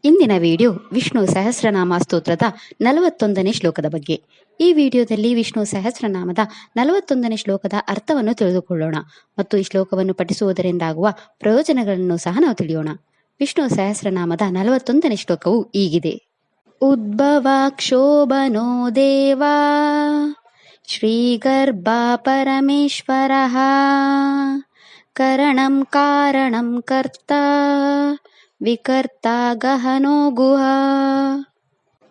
ಇಂದಿನ ವಿಡಿಯೋ ವಿಷ್ಣು ಸಹಸ್ರನಾಮ ಸ್ತೋತ್ರದ 41ನೇ ಶ್ಲೋಕದ ಬಗ್ಗೆ. ಈ ವಿಡಿಯೋದಲ್ಲಿ ವಿಷ್ಣು ಸಹಸ್ರನಾಮದ 41ನೇ ಶ್ಲೋಕದ ಅರ್ಥವನ್ನು ತಿಳಿದುಕೊಳ್ಳೋಣ ಮತ್ತು ಈ ಶ್ಲೋಕವನ್ನು ಪಠಿಸುವುದರಿಂದಾಗುವ ಪ್ರಯೋಜನಗಳನ್ನು ಸಹ ನಾವು ತಿಳಿಯೋಣ. ವಿಷ್ಣು ಸಹಸ್ರನಾಮದ 41ನೇ ಶ್ಲೋಕವು ಹೀಗಿದೆ. ಉದ್ಭವಾಕ್ಷೋಭನೋ ದೇವಾ ಶ್ರೀಗರ್ಭ ಪರಮೇಶ್ವರಃ ಕರಣಂ ಕಾರಣಂ ಕರ್ತಾ ವಿಕರ್ತ ಗಹನೋ ಗುಹ.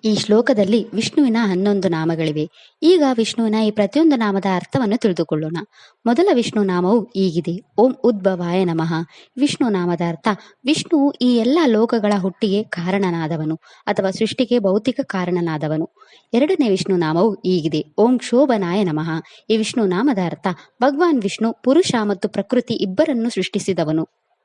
ಈ ಶ್ಲೋಕದಲ್ಲಿ ವಿಷ್ಣುವಿನ 11 ನಾಮಗಳಿವೆ. ಈಗ ವಿಷ್ಣುವಿನ ಈ ಪ್ರತಿಯೊಂದು ನಾಮದ ಅರ್ಥವನ್ನು ತಿಳಿದುಕೊಳ್ಳೋಣ. ಮೊದಲ ವಿಷ್ಣು ನಾಮವು ಹೀಗಿದೆ. ಓಂ ಉದ್ಭವಾಯ ನಮಃ. ವಿಷ್ಣು ನಾಮದ ಅರ್ಥ ವಿಷ್ಣು ಈ ಎಲ್ಲ ಲೋಕಗಳ ಹುಟ್ಟಿಗೆ ಕಾರಣನಾದವನು ಅಥವಾ ಸೃಷ್ಟಿಗೆ ಭೌತಿಕ ಕಾರಣನಾದವನು. ಎರಡನೇ ವಿಷ್ಣು ನಾಮವು ಹೀಗಿದೆ. ಓಂ ಕ್ಷೋಭನಾಯ ನಮಃ. ಈ ವಿಷ್ಣು ನಾಮದ ಅರ್ಥ ಭಗವಾನ್ ವಿಷ್ಣು ಪುರುಷ ಮತ್ತು ಪ್ರಕೃತಿ ಇಬ್ಬರನ್ನು ಸೃಷ್ಟಿಸಿದವನು.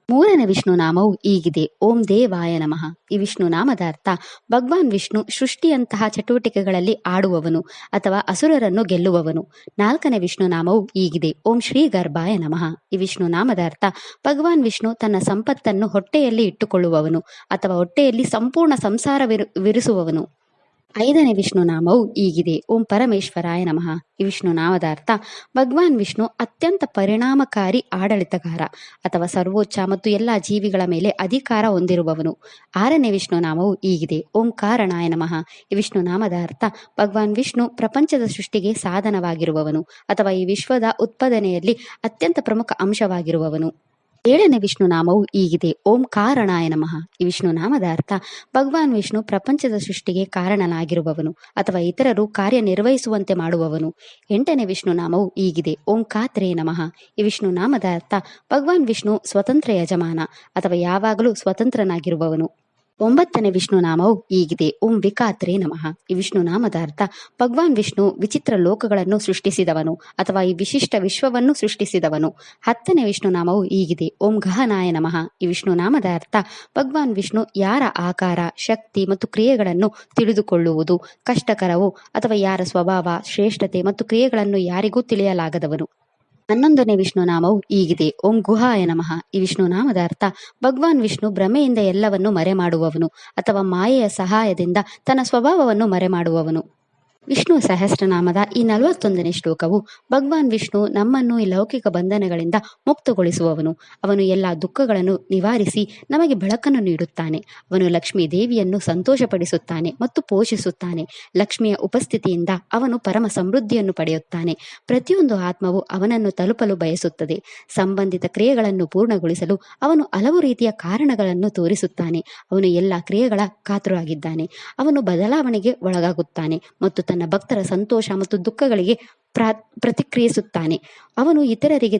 ಮೂರನೇ ವಿಷ್ಣು ನಾಮವು ಹೀಗಿದೆ. ಓಂ ದೇವಾಯ ನಮಃ. ಈ ವಿಷ್ಣು ನಾಮದ ಅರ್ಥ ಭಗವಾನ್ ವಿಷ್ಣು ಸೃಷ್ಟಿಯಂತಹ ಚಟುವಟಿಕೆಗಳಲ್ಲಿ ಆಡುವವನು ಅಥವಾ ಅಸುರರನ್ನು ಗೆಲ್ಲುವವನು. ನಾಲ್ಕನೇ ವಿಷ್ಣು ನಾಮವು ಹೀಗಿದೆ. ಓಂ ಶ್ರೀ ಗರ್ಭಾಯ ನಮಃ. ಈ ವಿಷ್ಣು ನಾಮದ ಅರ್ಥ ಭಗವಾನ್ ವಿಷ್ಣು ತನ್ನ ಸಂಪತ್ತನ್ನು ಹೊಟ್ಟೆಯಲ್ಲಿ ಇಟ್ಟುಕೊಳ್ಳುವವನು ಅಥವಾ ಹೊಟ್ಟೆಯಲ್ಲಿ ಸಂಪೂರ್ಣ ಸಂಸಾರವಿರಿಸುವವನು. ಐದನೇ ವಿಷ್ಣು ನಾಮವು ಹೀಗಿದೆ. ಓಂ ಪರಮೇಶ್ವರಾಯ ನಮಃ. ಈ ವಿಷ್ಣು ನಾಮದ ಅರ್ಥ ಭಗವಾನ್ ವಿಷ್ಣು ಅತ್ಯಂತ ಪರಿಣಾಮಕಾರಿ ಆಡಳಿತಗಾರ ಅಥವಾ ಸರ್ವೋಚ್ಚ ಮತ್ತು ಎಲ್ಲ ಜೀವಿಗಳ ಮೇಲೆ ಅಧಿಕಾರ ಹೊಂದಿರುವವನು. ಆರನೇ ವಿಷ್ಣು ನಾಮವು ಹೀಗಿದೆ. ಓಂ ಕಾರಣಾಯ ನಮಃ. ಈ ವಿಷ್ಣು ನಾಮದ ಅರ್ಥ ಭಗವಾನ್ ವಿಷ್ಣು ಪ್ರಪಂಚದ ಸೃಷ್ಟಿಗೆ ಸಾಧನವಾಗಿರುವವನು ಅಥವಾ ಈ ವಿಶ್ವದ ಉತ್ಪಾದನೆಯಲ್ಲಿ ಅತ್ಯಂತ ಪ್ರಮುಖ ಅಂಶವಾಗಿರುವವನು. ಏಳನೇ ವಿಷ್ಣು ನಾಮವು ಹೀಗಿದೆ. ಓಂ ಕಾರಣಾಯ ನಮಃ. ಈ ವಿಷ್ಣು ನಾಮದ ಅರ್ಥ ಭಗವಾನ್ ವಿಷ್ಣು ಪ್ರಪಂಚದ ಸೃಷ್ಟಿಗೆ ಕಾರಣನಾಗಿರುವವನು ಅಥವಾ ಇತರರು ಕಾರ್ಯನಿರ್ವಹಿಸುವಂತೆ ಮಾಡುವವನು. ಎಂಟನೇ ವಿಷ್ಣು ನಾಮವು ಹೀಗಿದೆ. ಓಂ ಕಾತ್ರೇ ನಮಃ. ಈ ವಿಷ್ಣು ನಾಮದ ಅರ್ಥ ಭಗವಾನ್ ವಿಷ್ಣು ಸ್ವತಂತ್ರ ಯಜಮಾನ ಅಥವಾ ಯಾವಾಗಲೂ ಸ್ವತಂತ್ರನಾಗಿರುವವನು. ಒಂಬತ್ತನೇ ವಿಷ್ಣು ನಾಮವು ಹೀಗಿದೆ. ಓಂ ವಿಕಾತ್ರೇ ನಮಃ. ಈ ವಿಷ್ಣು ನಾಮದ ಅರ್ಥ ಭಗವಾನ್ ವಿಷ್ಣು ವಿಚಿತ್ರ ಲೋಕಗಳನ್ನು ಸೃಷ್ಟಿಸಿದವನು ಅಥವಾ ಈ ವಿಶಿಷ್ಟ ವಿಶ್ವವನ್ನು ಸೃಷ್ಟಿಸಿದವನು. ಹತ್ತನೇ ವಿಷ್ಣು ನಾಮವು ಹೀಗಿದೆ. ಓಂ ಗಹನಾಯ ನಮಃ. ಈ ವಿಷ್ಣು ನಾಮದ ಅರ್ಥ ಭಗವಾನ್ ವಿಷ್ಣು ಯಾರ ಆಕಾರ, ಶಕ್ತಿ ಮತ್ತು ಕ್ರಿಯೆಗಳನ್ನು ತಿಳಿದುಕೊಳ್ಳುವುದು ಕಷ್ಟಕರವು ಅಥವಾ ಯಾರ ಸ್ವಭಾವ, ಶ್ರೇಷ್ಠತೆ ಮತ್ತು ಕ್ರಿಯೆಗಳನ್ನು ಯಾರಿಗೂ ತಿಳಿಯಲಾಗದವನು. 11ನೇ ವಿಷ್ಣು ನಾಮವು ಹೀಗಿದೆ. ಓಂ ಗುಹಾಯ ನಮಃ. ಈ ವಿಷ್ಣು ನಾಮದ ಅರ್ಥ ಭಗವಾನ್ ವಿಷ್ಣು ಭ್ರಮೆಯಿಂದ ಎಲ್ಲವನ್ನು ಮರೆಮಾಡುವವನು ಅಥವಾ ಮಾಯೆಯ ಸಹಾಯದಿಂದ ತನ್ನ ಸ್ವಭಾವವನ್ನು ಮರೆಮಾಡುವವನು. ವಿಷ್ಣು ಸಹಸ್ರನಾಮದ ಈ 41ನೇ ಶ್ಲೋಕವು ಭಗವಾನ್ ವಿಷ್ಣು ನಮ್ಮನ್ನು ಈ ಲೌಕಿಕ ಬಂಧನಗಳಿಂದ ಮುಕ್ತಗೊಳಿಸುವವನು. ಅವನು ಎಲ್ಲ ದುಃಖಗಳನ್ನು ನಿವಾರಿಸಿ ನಮಗೆ ಬೆಳಕನ್ನು ನೀಡುತ್ತಾನೆ. ಅವನು ಲಕ್ಷ್ಮೀ ದೇವಿಯನ್ನು ಸಂತೋಷಪಡಿಸುತ್ತಾನೆ ಮತ್ತು ಪೋಷಿಸುತ್ತಾನೆ. ಲಕ್ಷ್ಮಿಯ ಉಪಸ್ಥಿತಿಯಿಂದ ಅವನು ಪರಮ ಸಮೃದ್ಧಿಯನ್ನು ಪಡೆಯುತ್ತಾನೆ. ಪ್ರತಿಯೊಂದು ಆತ್ಮವು ಅವನನ್ನು ತಲುಪಲು ಬಯಸುತ್ತದೆ. ಸಂಬಂಧಿತ ಕ್ರಿಯೆಗಳನ್ನು ಪೂರ್ಣಗೊಳಿಸಲು ಅವನು ಹಲವು ರೀತಿಯ ಕಾರಣಗಳನ್ನು ತೋರಿಸುತ್ತಾನೆ. ಅವನು ಎಲ್ಲ ಕ್ರಿಯೆಗಳ ಕಾತುರಾಗಿದ್ದಾನೆ. ಅವನು ಬದಲಾವಣೆಗೆ ಒಳಗಾಗುತ್ತಾನೆ ಮತ್ತು ತನ್ನ ಭಕ್ತರ ಸಂತೋಷ ಮತ್ತು ದುಃಖಗಳಿಗೆ ಪ್ರತಿಕ್ರಿಯಿಸುತ್ತಾನೆ. ಅವನು ಇತರರಿಗೆ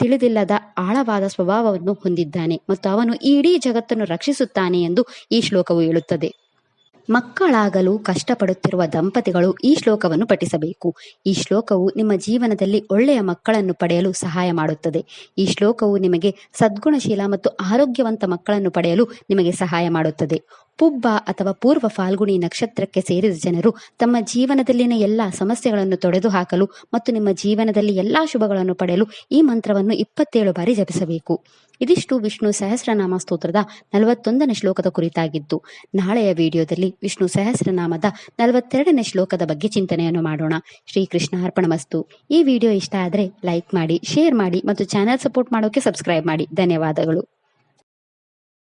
ತಿಳಿದಿಲ್ಲದ ಆಳವಾದ ಸ್ವಭಾವವನ್ನು ಹೊಂದಿದ್ದಾನೆ ಮತ್ತು ಅವನು ಇಡೀ ಜಗತ್ತನ್ನು ರಕ್ಷಿಸುತ್ತಾನೆ ಎಂದು ಈ ಶ್ಲೋಕವು ಹೇಳುತ್ತದೆ. ಮಕ್ಕಳಾಗಲು ಕಷ್ಟಪಡುತ್ತಿರುವ ದಂಪತಿಗಳು ಈ ಶ್ಲೋಕವನ್ನು ಪಠಿಸಬೇಕು. ಈ ಶ್ಲೋಕವು ನಿಮ್ಮ ಜೀವನದಲ್ಲಿ ಒಳ್ಳೆಯ ಮಕ್ಕಳನ್ನು ಪಡೆಯಲು ಸಹಾಯ ಮಾಡುತ್ತದೆ. ಈ ಶ್ಲೋಕವು ನಿಮಗೆ ಸದ್ಗುಣಶೀಲ ಮತ್ತು ಆರೋಗ್ಯವಂತ ಮಕ್ಕಳನ್ನು ಪಡೆಯಲು ನಿಮಗೆ ಸಹಾಯ ಮಾಡುತ್ತದೆ. ಪುಬ್ಬ ಅಥವಾ ಪೂರ್ವ ಫಾಲ್ಗುಣಿ ನಕ್ಷತ್ರಕ್ಕೆ ಸೇರಿದ ಜನರು ತಮ್ಮ ಜೀವನದಲ್ಲಿನ ಎಲ್ಲಾ ಸಮಸ್ಯೆಗಳನ್ನು ತೊಡೆದು ಹಾಕಲು ಮತ್ತು ನಿಮ್ಮ ಜೀವನದಲ್ಲಿ ಎಲ್ಲಾ ಶುಭಗಳನ್ನು ಪಡೆಯಲು ಈ ಮಂತ್ರವನ್ನು 27 ಬಾರಿ ಜಪಿಸಬೇಕು. ಇದಿಷ್ಟು ವಿಷ್ಣು ಸಹಸ್ರನಾಮ ಸ್ತೋತ್ರದ 41ನೇ ಶ್ಲೋಕದ ಕುರಿತಾಗಿದ್ದು. ನಾಳೆಯ ವಿಡಿಯೋದಲ್ಲಿ ವಿಷ್ಣು ಸಹಸ್ರನಾಮದ 42ನೇ ಶ್ಲೋಕದ ಬಗ್ಗೆ ಚಿಂತನೆಯನ್ನು ಮಾಡೋಣ. ಶ್ರೀಕೃಷ್ಣ ಅರ್ಪಣಮಸ್ತು. ಈ ವಿಡಿಯೋ ಇಷ್ಟ ಆದರೆ ಲೈಕ್ ಮಾಡಿ, ಶೇರ್ ಮಾಡಿ ಮತ್ತು ಚಾನೆಲ್ ಸಪೋರ್ಟ್ ಮಾಡೋಕೆ ಸಬ್ಸ್ಕ್ರೈಬ್ ಮಾಡಿ. ಧನ್ಯವಾದಗಳು.